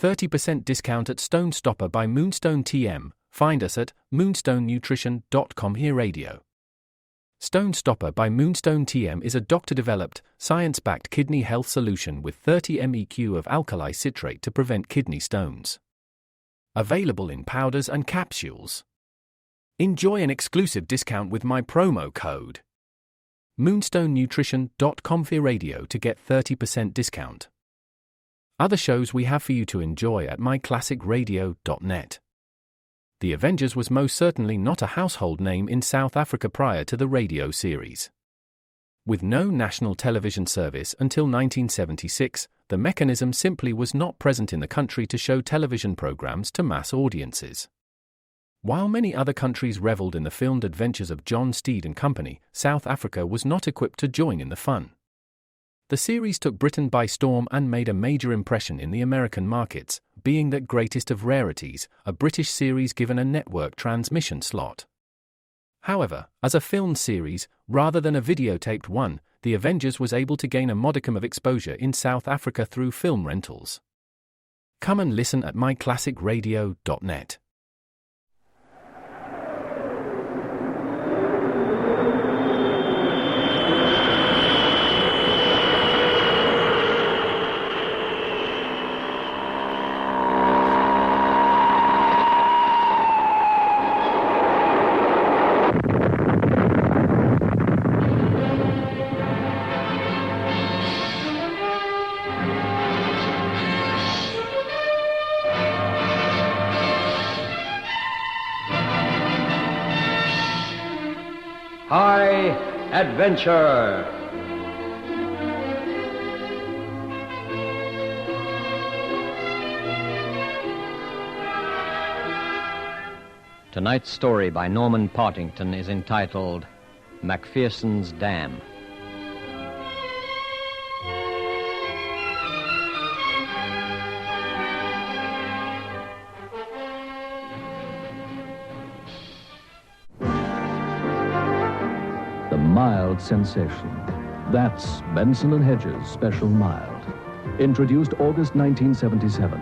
30% discount at Stone Stopper by Moonstone TM. Find us at moonstonenutrition.com. Here Radio. Stone Stopper by Moonstone TM is a doctor-developed, science-backed kidney health solution with 30 MEq of alkali citrate to prevent kidney stones. Available in powders and capsules. Enjoy an exclusive discount with my promo code moonstonenutrition.com. Here Radio to get 30% discount. Other shows we have for you to enjoy at myclassicradio.net. The Avengers was most certainly not a household name in South Africa prior to the radio series. With no national television service until 1976, the mechanism simply was not present in the country to show television programs to mass audiences. While many other countries reveled in the filmed adventures of John Steed and company, South Africa was not equipped to join in the fun. The series took Britain by storm and made a major impression in the American markets, being that greatest of rarities, a British series given a network transmission slot. However, as a film series, rather than a videotaped one, The Avengers was able to gain a modicum of exposure in South Africa through film rentals. Come and listen at myclassicradio.net. High Adventure. Tonight's story by Norman Partington is entitled MacPherson's Dam. Mild sensation. That's Benson & Hedges Special Mild. Introduced August 1977.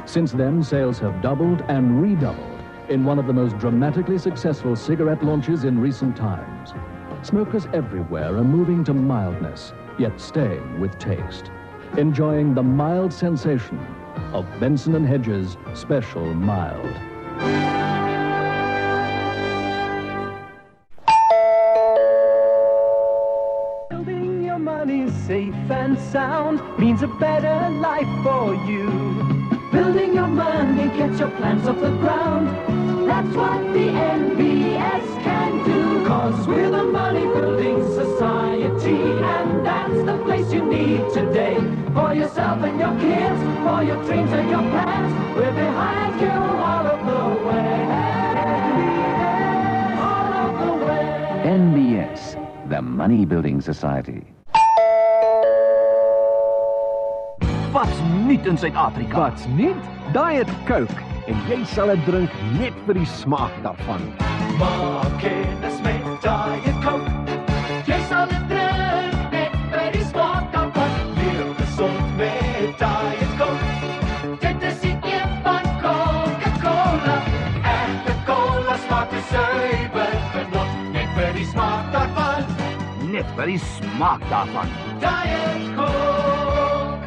Since then, sales have doubled and redoubled in one of the most dramatically successful cigarette launches in recent times. Smokers everywhere are moving to mildness, yet staying with taste. Enjoying the mild sensation of Benson & Hedges Special Mild. Safe and sound means a better life for you. Building your money gets your plans off the ground. That's what the NBS can do. 'Cause we're the money building society, and that's the place you need today. For yourself and your kids, for your dreams and your plans, we're behind you all of the way. All of the way. NBS, the Money Building Society. Wat's nuut in Suid-Afrika? Wat's nuut? Diet Coke. En jy sal dit drink net vir die smaak daarvan. Maak kennis met Diet Coke. Jy sal dit drink net vir die smaak daarvan. Leef gesond met Diet Coke. Dit is die een van Coca-Cola. Echte cola smaak is suiwer genot. Net vir die smaak daarvan. Net vir die smaak daarvan. Diet Coke.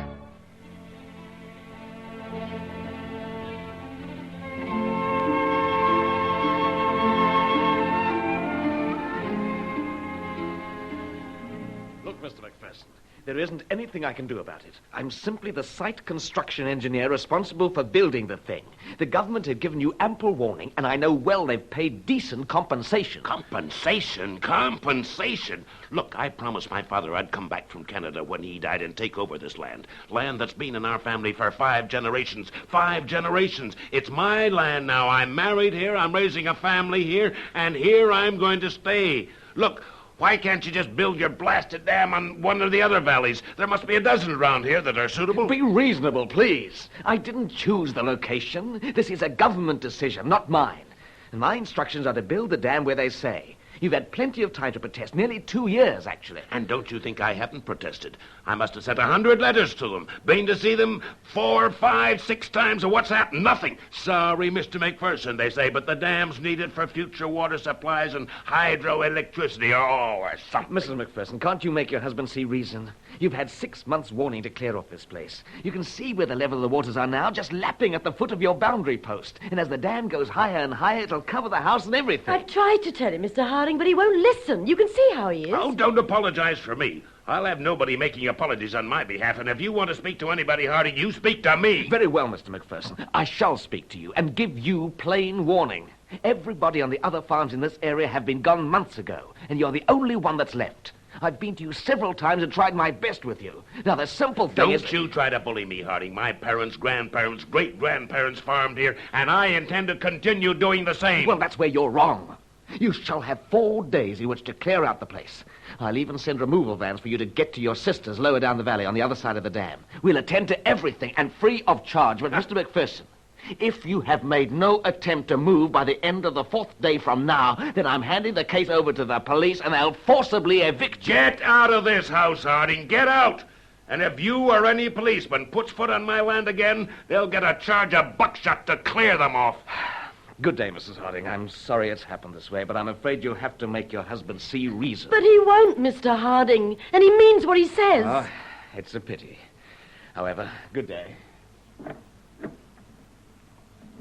Mr. MacPherson, there isn't anything I can do about it. I'm simply the site construction engineer responsible for building the thing. The government had given you ample warning, and I know well they've paid decent compensation. Compensation? Compensation? Look, I promised my father I'd come back from Canada when he died and take over this land. Land that's been in our family for 5 generations. 5 generations. It's my land now. I'm married here, I'm raising a family here, and here I'm going to stay. Look, why can't you just build your blasted dam on one of the other valleys? There must be a dozen around here that are suitable. Be reasonable, please. I didn't choose the location. This is a government decision, not mine. And my instructions are to build the dam where they say. You've had plenty of time to protest. Nearly 2 years, actually. And don't you think I haven't protested? I must have sent 100 letters to them. Been to see them 4, 5, 6 times, and what's happened? Nothing. Sorry, Mr. MacPherson, they say, but the dam's needed for future water supplies and hydroelectricity or something. Mrs. MacPherson, can't you make your husband see reason? You've had 6 months' warning to clear off this place. You can see where the level of the waters are now, just lapping at the foot of your boundary post. And as the dam goes higher and higher, it'll cover the house and everything. I've tried to tell him, Mr. Harding, but he won't listen. You can see how he is. Oh, don't apologize for me. I'll have nobody making apologies on my behalf, and if you want to speak to anybody, Harding, you speak to me. Very well, Mr. MacPherson. I shall speak to you and give you plain warning. Everybody on the other farms in this area have been gone months ago, and you're the only one that's left. I've been to you several times and tried my best with you. Now, the simple thing is... Don't you try to bully me, Harding. My parents, grandparents, great-grandparents farmed here, and I intend to continue doing the same. Well, that's where you're wrong. You shall have 4 days in which to clear out the place. I'll even send removal vans for you to get to your sisters lower down the valley on the other side of the dam. We'll attend to everything and free of charge. But, Mr. MacPherson, if you have made no attempt to move by the end of the 4th day from now, then I'm handing the case over to the police and they'll forcibly evict you. Get out of this house, Harding. Get out. And if you or any policeman puts foot on my land again, they'll get a charge of buckshot to clear them off. Good day, Mrs. Harding. I'm sorry it's happened this way, but I'm afraid you'll have to make your husband see reason. But he won't, Mr. Harding, and he means what he says. Oh, it's a pity. However, good day.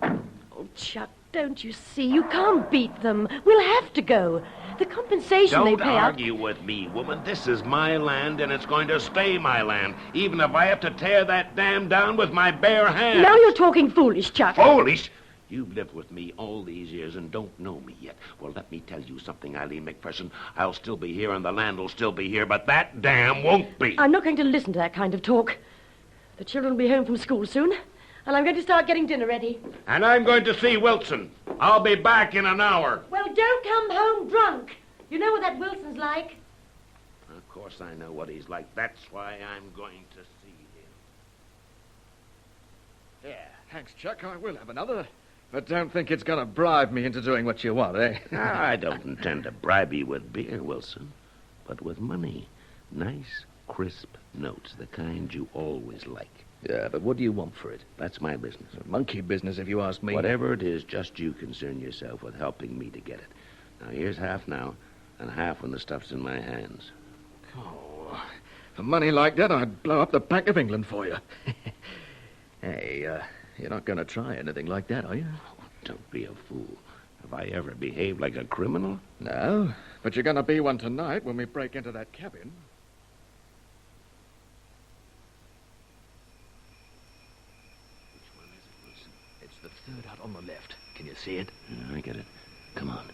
Oh, Chuck, don't you see? You can't beat them. We'll have to go. The compensation they Don't pay argue with me, woman. This is my land, and it's going to stay my land, even if I have to tear that dam down with my bare hands. Now you're talking foolish, Chuck. Foolish? You've lived with me all these years and don't know me yet. Well, let me tell you something, Eileen MacPherson. I'll still be here and the land will still be here, but that dam won't be. I'm not going to listen to that kind of talk. The children will be home from school soon, and I'm going to start getting dinner ready. And I'm going to see Wilson. I'll be back in an hour. Well, don't come home drunk. You know what that Wilson's like. Of course I know what he's like. That's why I'm going to see him. Yeah, thanks, Chuck. I will have another. But don't think it's going to bribe me into doing what you want, eh? I don't intend to bribe you with beer, Wilson, but with money. Nice, crisp notes, the kind you always like. Yeah, but what do you want for it? That's my business. Monkey business, if you ask me. Whatever it is, just you concern yourself with helping me to get it. Now, here's half now, and half when the stuff's in my hands. Oh, for money like that, I'd blow up the Bank of England for you. Hey, you're not going to try anything like that, are you? Oh, don't be a fool. Have I ever behaved like a criminal? No, but you're going to be one tonight when we break into that cabin. Which one is it, Wilson? It's the third hut on the left. Can you see it? Yeah, I get it. Come on.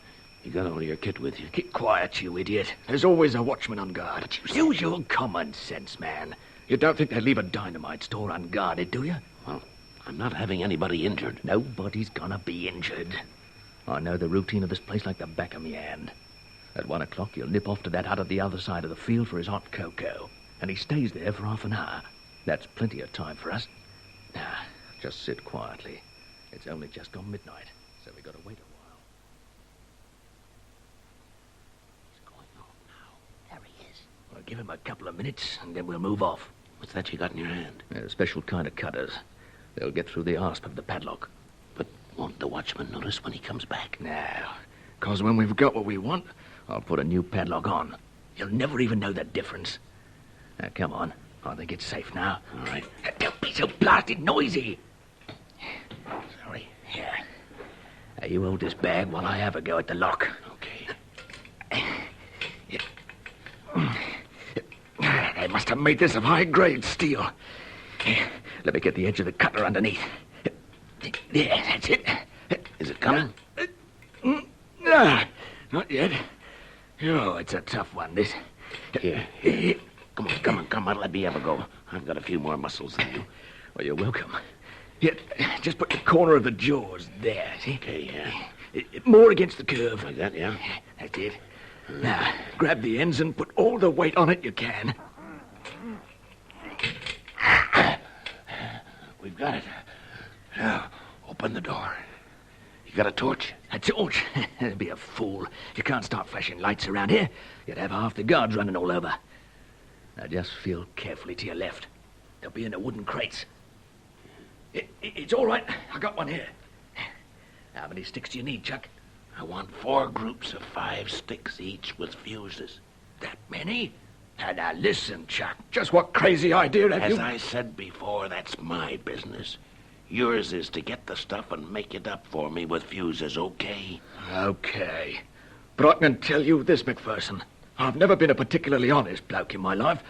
You got all your kit with you. Keep quiet, you idiot. There's always a watchman on guard. But use your common sense, man. You don't think they'd leave a dynamite store unguarded, do you? Well, I'm not having anybody injured. Nobody's gonna be injured. I know the routine of this place like the back of my hand. At 1 o'clock, you'll nip off to that hut at the other side of the field for his hot cocoa. And he stays there for half an hour. That's plenty of time for us. Now, just sit quietly. It's only just gone midnight, so we gotta wait a while. He's going off now. There he is. Well, give him a couple of minutes, and then we'll move off. What's that you got in your hand? A special kind of cutters. They'll get through the asp of the padlock. But won't the watchman notice when he comes back? No, because when we've got what we want, I'll put a new padlock on. You'll never even know the difference. Now, come on. I think it's safe now. All right. Don't be so blasted noisy. Sorry. Here. Now, you hold this bag while I have a go at the lock. Okay. They must have made this of high-grade steel. Let me get the edge of the cutter underneath. There, that's it. Is it coming? Not yet. Oh, it's a tough one, this. Here. Come on, let me have a go. I've got a few more muscles than you. Well, you're welcome. Here, just put the corner of the jaws there, see? Okay, yeah. More against the curve. Like that, yeah? That's it. Now, grab the ends and put all the weight on it you can. We've got it. Now, open the door. You got a torch? A torch? That'd be a fool. You can't start flashing lights around here. You'd have half the guards running all over. Now just feel carefully to your left. They'll be in the wooden crates. It's all right. I got one here. How many sticks do you need, Chuck? I want 4 groups of 5 sticks each with fuses. That many? Now listen, Chuck. Just what crazy idea have you... As I said before, that's my business. Yours is to get the stuff and make it up for me with fuses, okay? Okay. But I can tell you this, MacPherson. I've never been a particularly honest bloke in my life,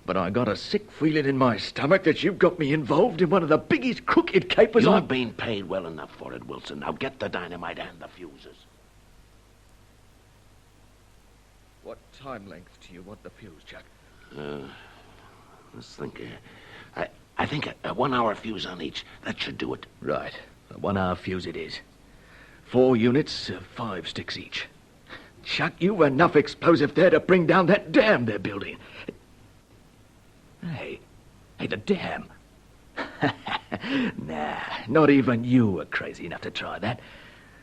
but I got a sick feeling in my stomach that you've got me involved in one of the biggest crooked capers You're being paid well enough for it, Wilson. Now get the dynamite and the fuses. What time length do you want the fuse, Chuck? Let's think. I think a 1-hour fuse on each. That should do it. Right. A 1-hour fuse it is. 4 units, 5 sticks each. Chuck, you've enough explosive there to bring down that dam they're building. Hey, the dam. Nah, not even you were crazy enough to try that.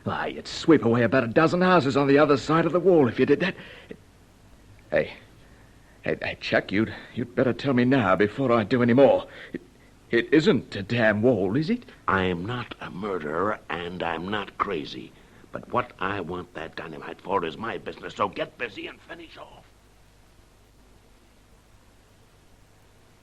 Why, you'd sweep away about a dozen houses on the other side of the wall if you did that. Hey, Chuck, you'd better tell me now before I do any more. It isn't a damn wall, is it? I'm not a murderer, and I'm not crazy. But what I want that dynamite for is my business, so get busy and finish off.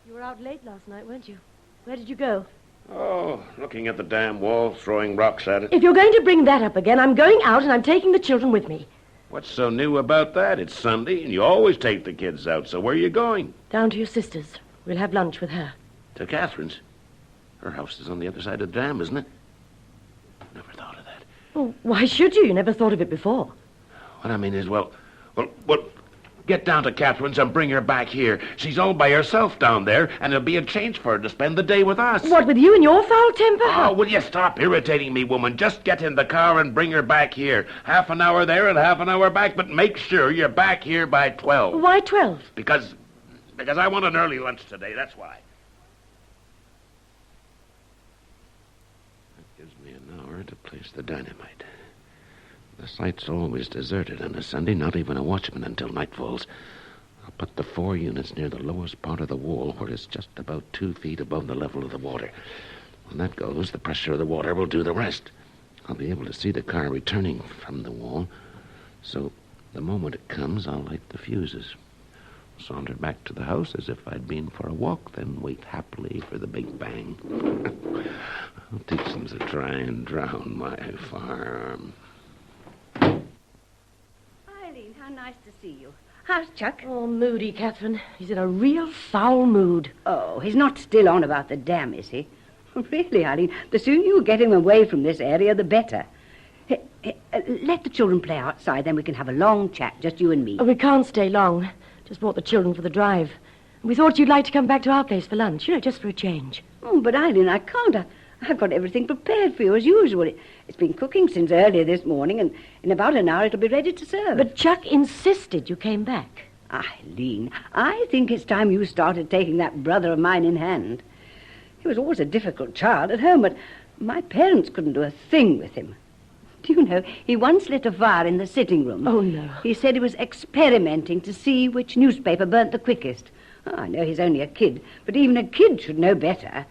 You were out late last night, weren't you? Where did you go? Oh, looking at the damn wall, throwing rocks at it. If you're going to bring that up again, I'm going out and I'm taking the children with me. What's so new about that? It's Sunday, and you always take the kids out, so where are you going? Down to your sister's. We'll have lunch with her. To Catherine's? Her house is on the other side of the dam, isn't it? Never thought of that. Well, why should you? You never thought of it before. What I mean is, well, get down to Catherine's and bring her back here. She's all by herself down there, and it'll be a change for her to spend the day with us. What, with you and your foul temper? Oh, will you stop irritating me, woman? Just get in the car and bring her back here. Half an hour there and half an hour back, but make sure you're back here by 12. Why 12? Because I want an early lunch today, that's why. That gives me an hour to place the dynamite. The site's always deserted on a Sunday, not even a watchman until night falls. I'll put the 4 units near the lowest part of the wall, where it's just about 2 feet above the level of the water. When that goes, the pressure of the water will do the rest. I'll be able to see the car returning from the wall, so the moment it comes, I'll light the fuses. Saunter back to the house as if I'd been for a walk, then wait happily for the big bang. I'll teach them to try and drown my firearm. Eileen, how nice to see you. How's Chuck? Oh, moody, Catherine. He's in a real foul mood. Oh, he's not still on about the dam, is he? Really, Eileen, the sooner you get him away from this area, the better. Let the children play outside, then we can have a long chat, just you and me. Oh, we can't stay long. Just brought the children for the drive. We thought you'd like to come back to our place for lunch, just for a change. Oh, but Eileen, I can't. I've got everything prepared for you as usual. It's been cooking since earlier this morning, and in about an hour it'll be ready to serve. But Chuck insisted you came back. Eileen, I think it's time you started taking that brother of mine in hand. He was always a difficult child at home, but my parents couldn't do a thing with him. Do you know, he once lit a fire in the sitting room. Oh, no. He said he was experimenting to see which newspaper burnt the quickest. Oh, I know he's only a kid, but even a kid should know better.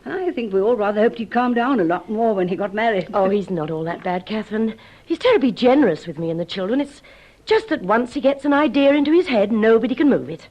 I think we all rather hoped he'd calm down a lot more when he got married. Oh, he's not all that bad, Catherine. He's terribly generous with me and the children. It's just that once he gets an idea into his head, nobody can move it.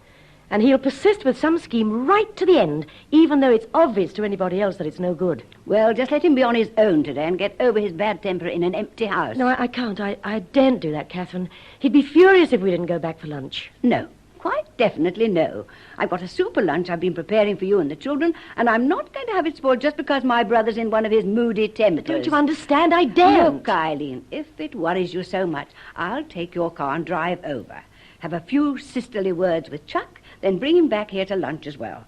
And he'll persist with some scheme right to the end, even though it's obvious to anybody else that it's no good. Well, just let him be on his own today and get over his bad temper in an empty house. No, I can't. I daren't do that, Catherine. He'd be furious if we didn't go back for lunch. No. Quite definitely no. I've got a super lunch I've been preparing for you and the children, and I'm not going to have it spoiled just because my brother's in one of his moody tempers. But don't you understand? I daren't. Look, Eileen, if it worries you so much, I'll take your car and drive over. Have a few sisterly words with Chuck, then bring him back here to lunch as well.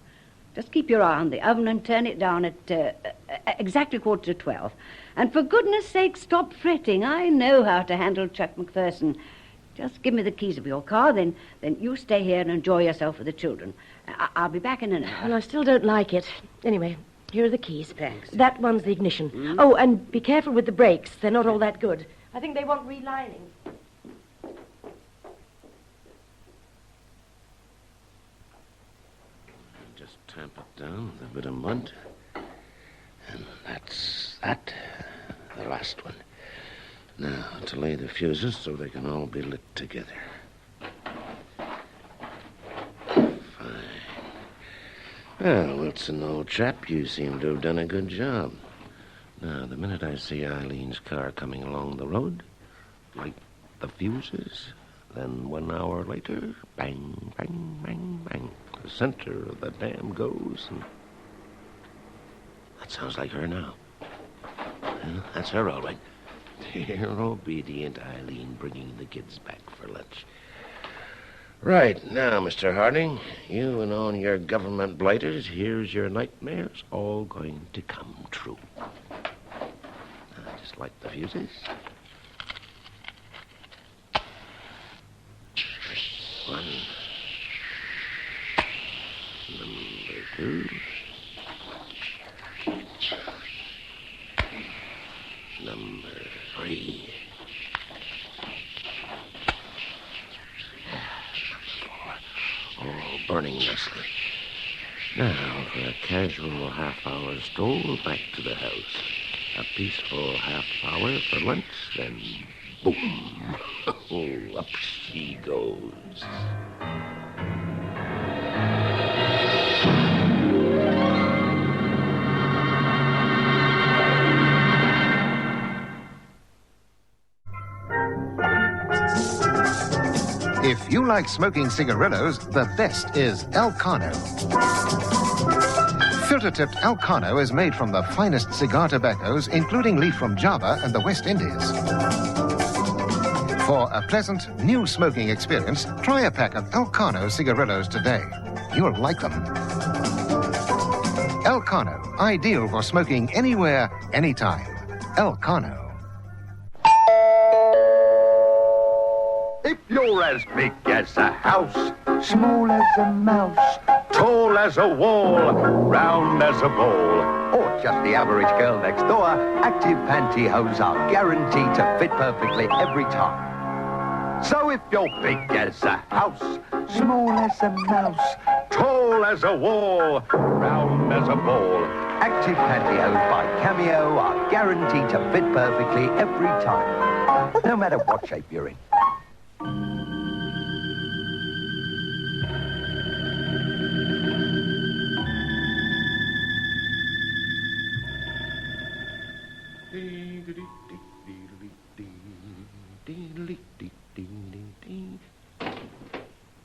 Just keep your eye on the oven and turn it down at exactly 11:45. And for goodness sake, stop fretting. I know how to handle Chuck MacPherson. Just give me the keys of your car, then you stay here and enjoy yourself with the children. I'll be back in an hour. Well, I still don't like it. Anyway, Here are the keys. Thanks. That one's the ignition. Oh, and be careful with the brakes. They're not all that good. I think they want relining. Just tamp it down with a bit of mud. And that's that. The last one. Now, to lay the fuses so they can all be lit together. Fine. Well, Wilson, old chap, you seem to have done a good job. Now, the minute I see Eileen's car coming along the road, light the fuses, then 1 hour later, bang, bang, bang, bang. The center of the dam goes, and... That sounds like her now. Well, that's her, all right. Dear obedient Eileen bringing the kids back for lunch. Right, now, Mr. Harding, you and all your government blighters, here's your nightmares all going to come true. Now, just light the fuses. One. Number two. Number three. All burning nicely. Now for a casual half-hour stroll back to the house. A peaceful half-hour for lunch, then boom. Oh, up she goes. If you like smoking cigarillos, the best is El Cano. Filter-tipped El Cano is made from the finest cigar tobaccos, including leaf from Java and the West Indies. For a pleasant, new smoking experience, try a pack of El Cano cigarillos today. You'll like them. El Cano, ideal for smoking anywhere, anytime. El Cano. If you're as big as a house, small as a mouse, tall as a wall, round as a ball, or just the average girl next door, active pantyhose are guaranteed to fit perfectly every time. So if you're big as a house, small as a mouse, tall as a wall, round as a ball, active pantyhose by Cameo are guaranteed to fit perfectly every time, no matter what shape you're in.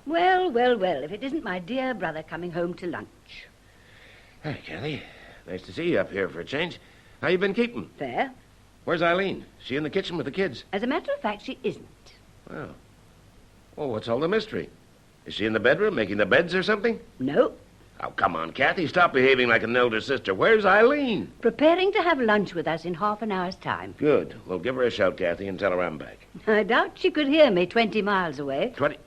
Well, well, well, if it isn't my dear brother coming home to lunch. Hi, Kathy. Nice to see you up here for a change. How you been keeping? Fair. Where's Eileen? She in the kitchen with the kids? As a matter of fact, she isn't. Well, what's all the mystery? Is she in the bedroom making the beds or something? No. Oh, come on, Kathy. Stop behaving like an elder sister. Where's Eileen? Preparing to have lunch with us in half an hour's time. Good. Well, give her a shout, Kathy, and tell her I'm back. I doubt she could hear me 20 miles away. 20?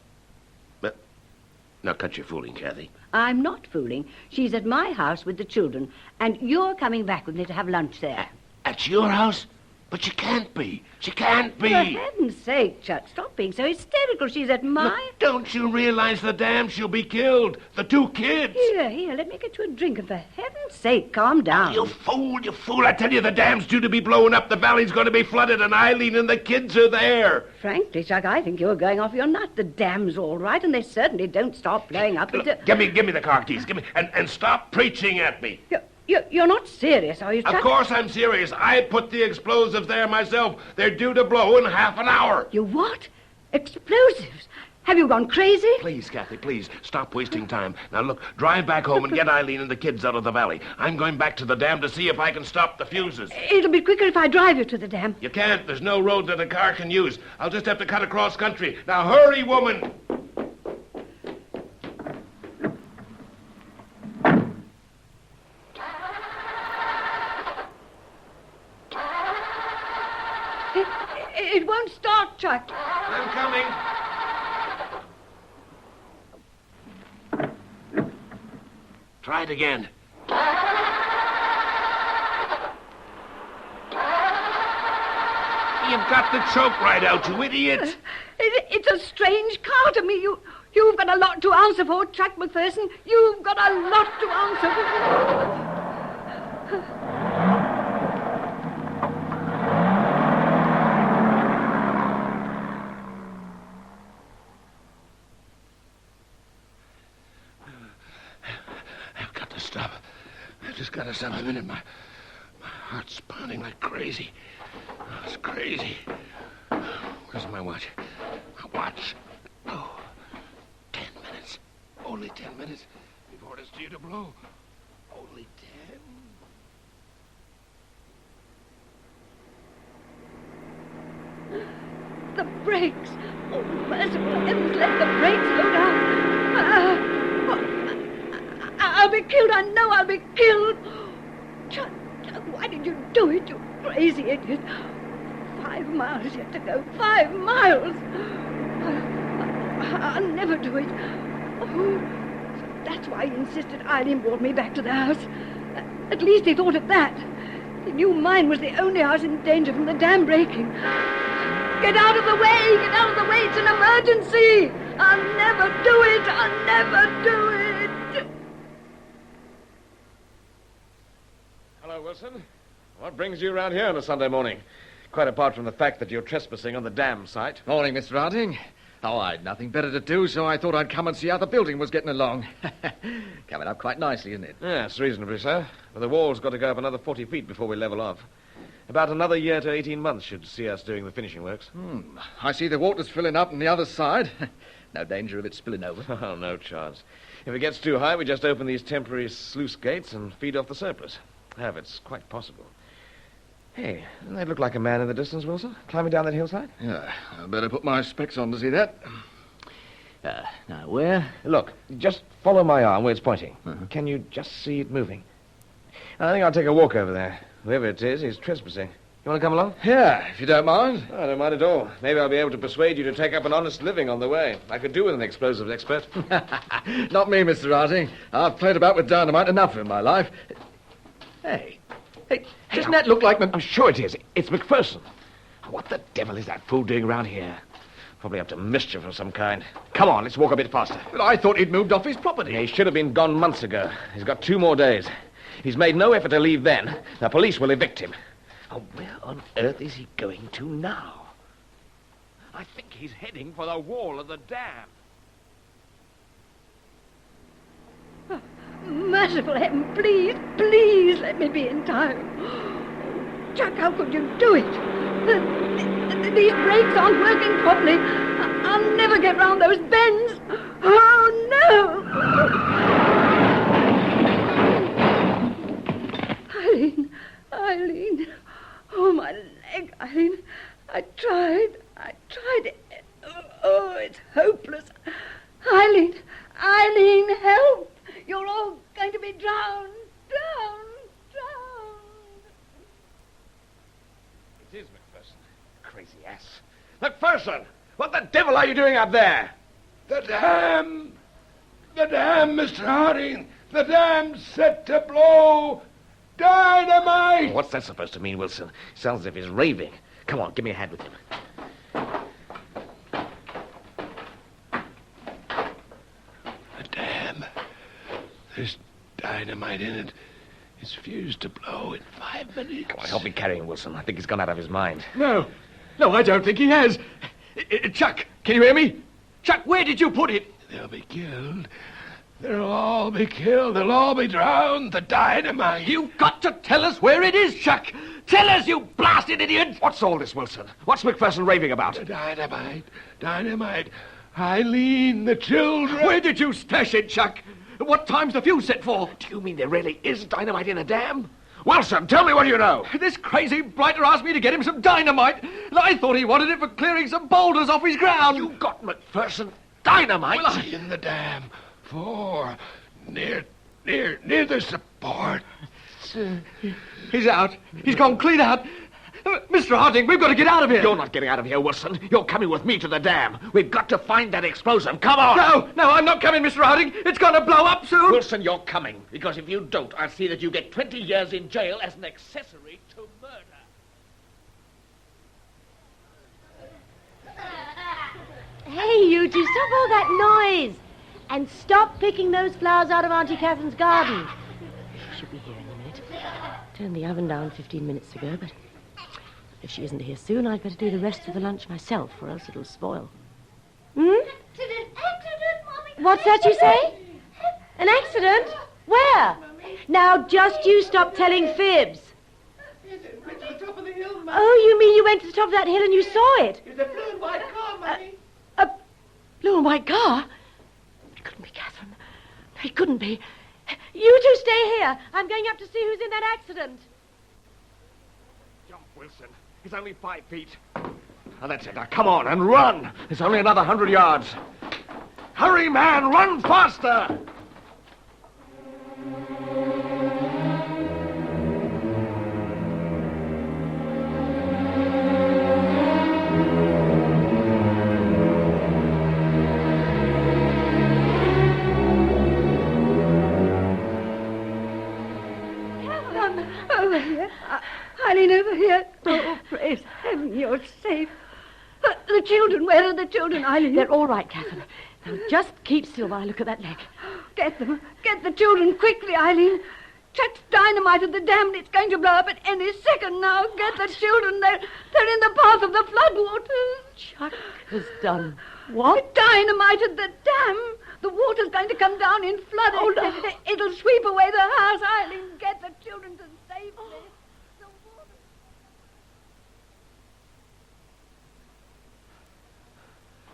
Now, cut your fooling, Kathy. I'm not fooling. She's at my house with the children, and you're coming back with me to have lunch there. At your house? But she can't be. She can't be. For heaven's sake, Chuck, stop being so hysterical. She's at my... Look, don't you realize the dam she'll be killed? The two kids. Here, let me get you a drink, and for heaven's sake, calm down. Oh, you fool. I tell you, the dam's due to be blowing up. The valley's going to be flooded, and Eileen and the kids are there. Frankly, Chuck, I think you're going off your nut. The dam's all right, and they certainly don't start blowing up. Look, give me the car keys. Give me, and stop preaching at me. You're not serious, are you, Chuck? Of course I'm serious. I put the explosives there myself. They're due to blow in half an hour. You what? Explosives? Have you gone crazy? Please, Kathy, please. Stop wasting time. Now, look, drive back home and get Eileen and the kids out of the valley. I'm going back to the dam to see if I can stop the fuses. It'll be quicker if I drive you to the dam. You can't. There's no road that a car can use. I'll just have to cut across country. Now, hurry, woman. It won't start, Chuck. I'm coming. Try it again. You've got the choke right out, you idiot. It's a strange car to me. You've got a lot to answer for, Chuck MacPherson. You've got a lot to answer for. I've got to stop. I've just got to stop a minute. My heart's pounding like crazy. Oh, it's crazy. Where's my watch? My watch. Oh, 10 minutes. Only 10 minutes before it's due to blow. Only 10. The brakes. Oh, merciful heavens, let the brakes go down. I'll be killed. I know I'll be killed. Chuck, why did you do it, you crazy idiot? 5 miles yet to go. 5 miles. I'll never do it. Oh, so that's why he insisted Eileen brought me back to the house. At least he thought of that. He knew mine was the only house in danger from the dam breaking. Get out of the way! Get out of the way! It's an emergency! I'll never do it! I'll never do it! Hello, Wilson. What brings you around here on a Sunday morning? Quite apart from the fact that you're trespassing on the dam site. Morning, Mr. Harding. Oh, I'd nothing better to do, so I thought I'd come and see how the building was getting along. Coming up quite nicely, isn't it? Yes, reasonably so. But the wall's got to go up another 40 feet before we level off. About another year to 18 months should see us doing the finishing works. I see the water's filling up on the other side. No danger of it spilling over. Oh, no chance. If it gets too high, we just open these temporary sluice gates and feed off the surplus. However, it's quite possible. Hey, doesn't that look like a man in the distance, Wilson? Climbing down that hillside? Yeah, I better put my specs on to see that. Now, where? Look, just follow my arm where it's pointing. Can you just see it moving? I think I'll take a walk over there. Whoever it is, he's trespassing. You want to come along? Yeah, if you don't mind. I don't mind at all. Maybe I'll be able to persuade you to take up an honest living on the way. I could do with an explosives expert. Not me, Mr. Harding. I've played about with dynamite enough in my life. Hey, doesn't that look like... I'm sure it is. It's MacPherson. What the devil is that fool doing around here? Probably up to mischief of some kind. Come on, let's walk a bit faster. But I thought he'd moved off his property. He should have been gone months ago. He's got 2 more days. He's made no effort to leave then. The police will evict him. Oh, where on earth is he going to now? I think he's heading for the wall of the dam. Merciful heaven, please, please let me be in time. Chuck, how could you do it? These brakes aren't working properly. I'll never get round those bends. Oh, no! Eileen. Oh, my leg, Eileen. I tried. Oh, it's hopeless. Eileen, help! You're all going to be drowned. It is MacPherson. Crazy ass. MacPherson! What the devil are you doing up there? The dam! The dam, Mr. Harding! The dam's set to blow! Dynamite! What's that supposed to mean, Wilson? Sounds as if he's raving. Come on, give me a hand with him. The dam. There's dynamite in it. It's fused to blow in 5 minutes. Come on, help me carry him, Wilson. I think he's gone out of his mind. No, I don't think he has. Chuck, can you hear me? Chuck, where did you put it? They'll be killed. They'll all be killed. They'll all be drowned. The dynamite. You've got to tell us where it is, Chuck. Tell us, you blasted idiot. What's all this, Wilson? What's MacPherson raving about? The dynamite. Eileen, the children. Where did you stash it, Chuck? What time's the fuse set for? Do you mean there really is dynamite in a dam? Wilson, tell me what you know. This crazy blighter asked me to get him some dynamite, and I thought he wanted it for clearing some boulders off his ground. You got MacPherson dynamite? Well, in the dam. 4. Near the support. He's out. He's gone clean out. Mr. Harding, we've got to get out of here. You're not getting out of here, Wilson. You're coming with me to the dam. We've got to find that explosive. Come on. No, I'm not coming, Mr. Harding. It's going to blow up soon. Wilson, you're coming. Because if you don't, I'll see that you get 20 years in jail as an accessory to murder. Hey, you two, stop all that noise. And stop picking those flowers out of Auntie Catherine's garden. She'll be here in a minute. Turned the oven down 15 minutes ago, but if she isn't here soon, I'd better do the rest of the lunch myself, or else it'll spoil. Accident, Mommy. What's that you say? An accident? Where? Now, just you stop telling fibs. Went to the top of the hill, Mummy. Oh, you mean you went to the top of that hill and you saw it? It's a blue and white car, Mummy. A blue and white car? It couldn't be Catherine. It couldn't be. You two stay here. I'm going up to see who's in that accident. Jump, Wilson. It's only 5 feet. Now, that's it. Now, come on and run. It's only another 100 yards. Hurry, man. Run faster. Over here. Eileen, over here. Oh, praise heaven, you're safe. The children, where are the children, Eileen? They're all right, Catherine. Now, just keep still while I look at that leg. Get them. Get the children quickly, Eileen. Chuck's dynamite at the dam and it's going to blow up at any second now. Get the children. They're in the path of the floodwaters. Chuck has done what? Dynamite at the dam. The water's going to come down in flood. Oh, no. It'll sweep away the house. Eileen, get the children to safety. The water...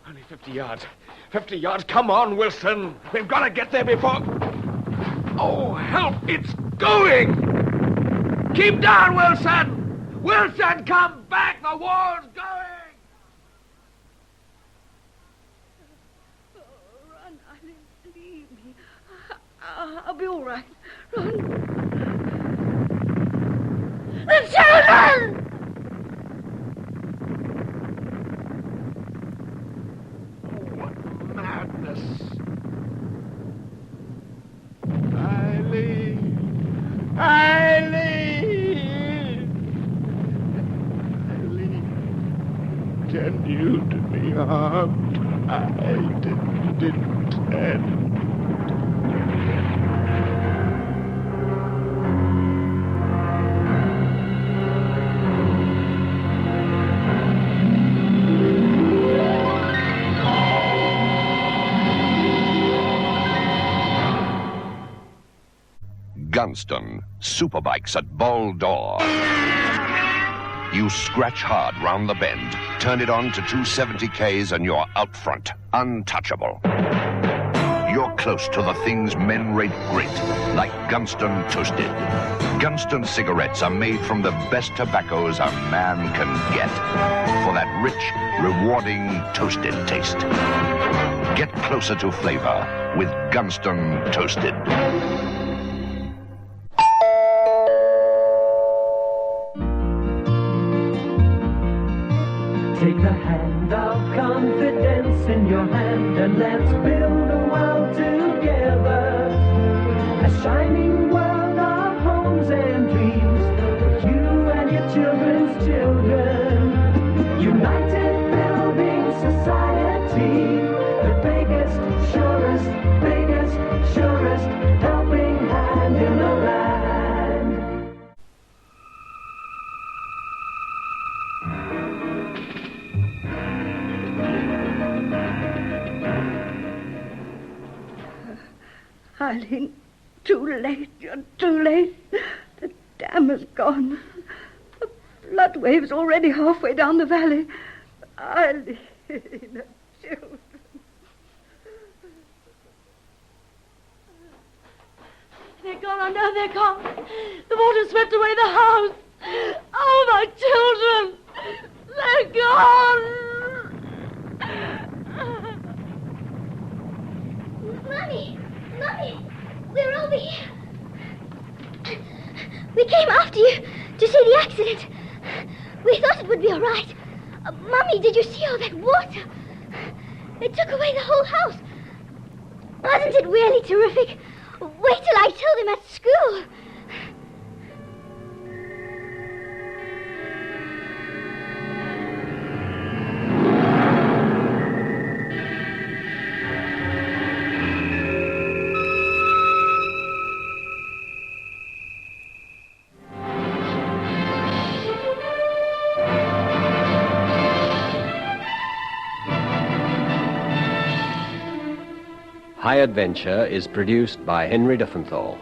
Only 50 yards. 50 yards. Come on, Wilson. We've got to get there before... Oh, help! It's going! Keep down, Wilson! Wilson, come back! The war's going! Oh, run, Eileen. Leave me. I'll be all right. Run. The children! What madness! Eileen! Can you do me harm? I didn't and... Gunston, superbikes at Ball Door. You scratch hard round the bend, turn it on to 270Ks and you're out front, untouchable. You're close to the things men rate great, like Gunston Toasted. Gunston cigarettes are made from the best tobaccos a man can get, for that rich, rewarding, toasted taste. Get closer to flavor with Gunston Toasted. Take the hand of confidence in your hand and let's build a world together. A shining world of homes and dreams for you and your children's children. United Building Society, the biggest, surest helping hand in the land. Eileen, too late. You're too late. The dam is gone. The flood wave's already halfway down the valley. Eileen, the children. They're gone. Oh, no, they're gone. The water swept away the house. Oh, my children. They're gone. Mommy, we're over here. We came after you to see the accident. We thought it would be all right. Mummy, did you see all that water? It took away the whole house. Wasn't it really terrific? Wait till I tell them at school. High Adventure is produced by Henry Duffenthal.